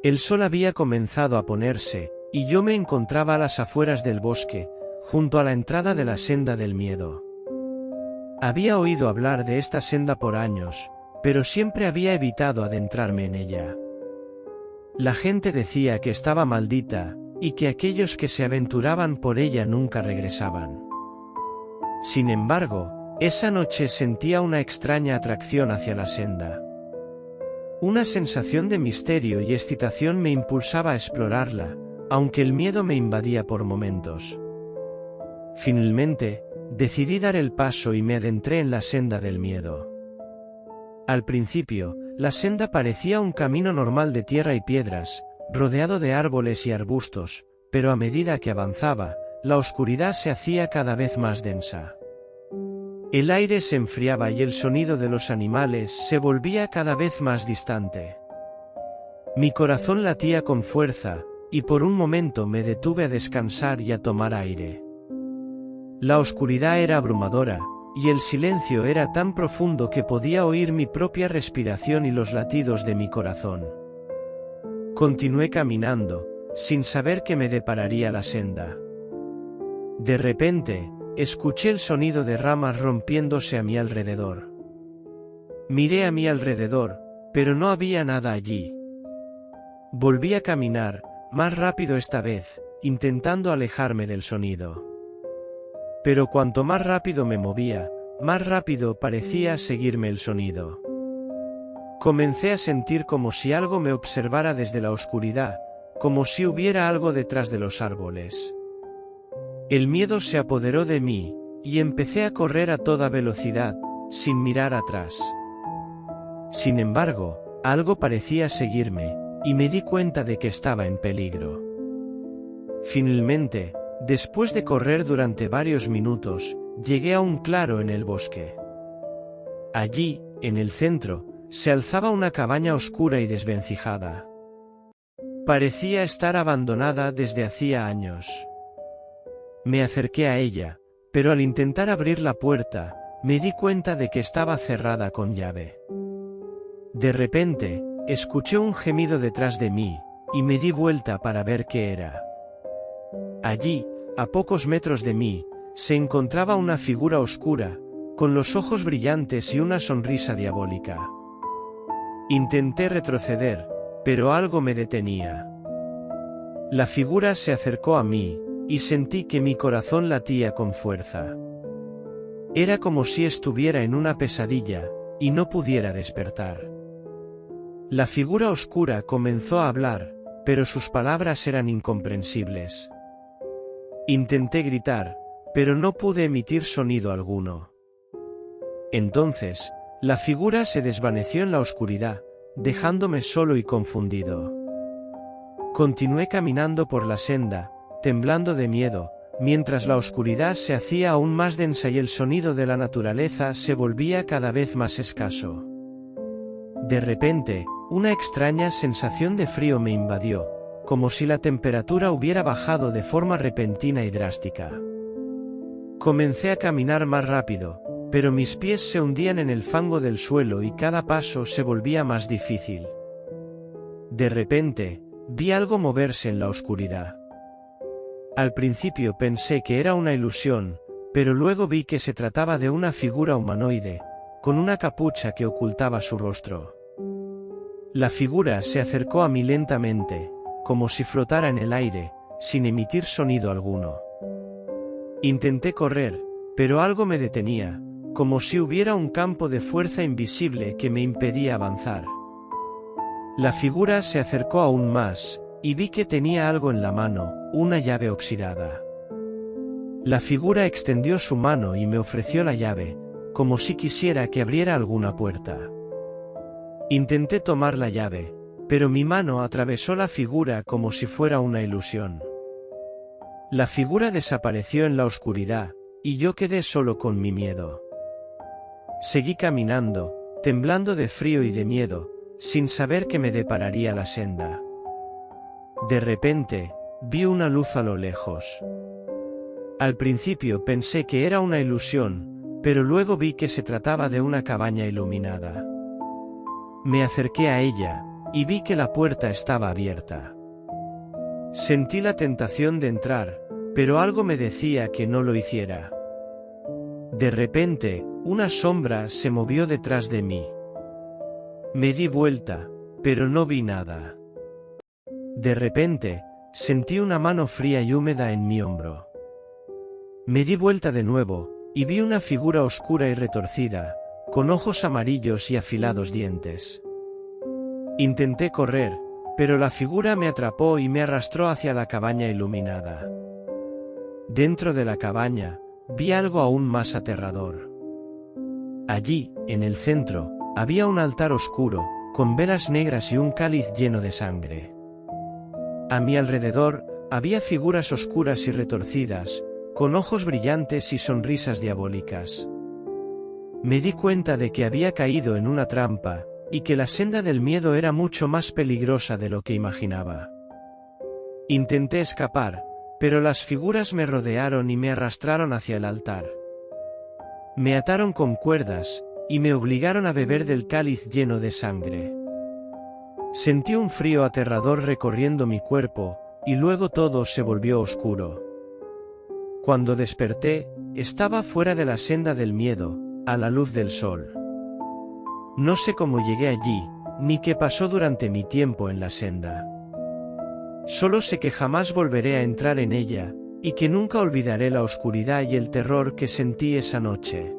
El sol había comenzado a ponerse, y yo me encontraba a las afueras del bosque, junto a la entrada de la senda del miedo. Había oído hablar de esta senda por años, pero siempre había evitado adentrarme en ella. La gente decía que estaba maldita, y que aquellos que se aventuraban por ella nunca regresaban. Sin embargo, esa noche sentía una extraña atracción hacia la senda. Una sensación de misterio y excitación me impulsaba a explorarla, aunque el miedo me invadía por momentos. Finalmente, decidí dar el paso y me adentré en la senda del miedo. Al principio, la senda parecía un camino normal de tierra y piedras, rodeado de árboles y arbustos, pero a medida que avanzaba, la oscuridad se hacía cada vez más densa. El aire se enfriaba y el sonido de los animales se volvía cada vez más distante. Mi corazón latía con fuerza, y por un momento me detuve a descansar y a tomar aire. La oscuridad era abrumadora, y el silencio era tan profundo que podía oír mi propia respiración y los latidos de mi corazón. Continué caminando, sin saber qué me depararía la senda. De repente, escuché el sonido de ramas rompiéndose a mi alrededor. Miré a mi alrededor, pero no había nada allí. Volví a caminar, más rápido esta vez, intentando alejarme del sonido. Pero cuanto más rápido me movía, más rápido parecía seguirme el sonido. Comencé a sentir como si algo me observara desde la oscuridad, como si hubiera algo detrás de los árboles. El miedo se apoderó de mí, y empecé a correr a toda velocidad, sin mirar atrás. Sin embargo, algo parecía seguirme, y me di cuenta de que estaba en peligro. Finalmente, después de correr durante varios minutos, llegué a un claro en el bosque. Allí, en el centro, se alzaba una cabaña oscura y desvencijada. Parecía estar abandonada desde hacía años. Me acerqué a ella, pero al intentar abrir la puerta, me di cuenta de que estaba cerrada con llave. De repente, escuché un gemido detrás de mí, y me di vuelta para ver qué era. Allí, a pocos metros de mí, se encontraba una figura oscura, con los ojos brillantes y una sonrisa diabólica. Intenté retroceder, pero algo me detenía. La figura se acercó a mí, y sentí que mi corazón latía con fuerza. Era como si estuviera en una pesadilla, y no pudiera despertar. La figura oscura comenzó a hablar, pero sus palabras eran incomprensibles. Intenté gritar, pero no pude emitir sonido alguno. Entonces, la figura se desvaneció en la oscuridad, dejándome solo y confundido. Continué caminando por la senda, temblando de miedo, mientras la oscuridad se hacía aún más densa y el sonido de la naturaleza se volvía cada vez más escaso. De repente, una extraña sensación de frío me invadió, como si la temperatura hubiera bajado de forma repentina y drástica. Comencé a caminar más rápido, pero mis pies se hundían en el fango del suelo y cada paso se volvía más difícil. De repente, vi algo moverse en la oscuridad. Al principio pensé que era una ilusión, pero luego vi que se trataba de una figura humanoide, con una capucha que ocultaba su rostro. La figura se acercó a mí lentamente, como si flotara en el aire, sin emitir sonido alguno. Intenté correr, pero algo me detenía, como si hubiera un campo de fuerza invisible que me impedía avanzar. La figura se acercó aún más, y vi que tenía algo en la mano, una llave oxidada. La figura extendió su mano y me ofreció la llave, como si quisiera que abriera alguna puerta. Intenté tomar la llave, pero mi mano atravesó la figura como si fuera una ilusión. La figura desapareció en la oscuridad, y yo quedé solo con mi miedo. Seguí caminando, temblando de frío y de miedo, sin saber qué me depararía la senda. De repente, vi una luz a lo lejos. Al principio pensé que era una ilusión, pero luego vi que se trataba de una cabaña iluminada. Me acerqué a ella, y vi que la puerta estaba abierta. Sentí la tentación de entrar, pero algo me decía que no lo hiciera. De repente, una sombra se movió detrás de mí. Me di vuelta, pero no vi nada. De repente, sentí una mano fría y húmeda en mi hombro. Me di vuelta de nuevo, y vi una figura oscura y retorcida, con ojos amarillos y afilados dientes. Intenté correr, pero la figura me atrapó y me arrastró hacia la cabaña iluminada. Dentro de la cabaña, vi algo aún más aterrador. Allí, en el centro, había un altar oscuro, con velas negras y un cáliz lleno de sangre. A mi alrededor, había figuras oscuras y retorcidas, con ojos brillantes y sonrisas diabólicas. Me di cuenta de que había caído en una trampa, y que la senda del miedo era mucho más peligrosa de lo que imaginaba. Intenté escapar, pero las figuras me rodearon y me arrastraron hacia el altar. Me ataron con cuerdas, y me obligaron a beber del cáliz lleno de sangre. Sentí un frío aterrador recorriendo mi cuerpo, y luego todo se volvió oscuro. Cuando desperté, estaba fuera de la senda del miedo, a la luz del sol. No sé cómo llegué allí, ni qué pasó durante mi tiempo en la senda. Solo sé que jamás volveré a entrar en ella, y que nunca olvidaré la oscuridad y el terror que sentí esa noche.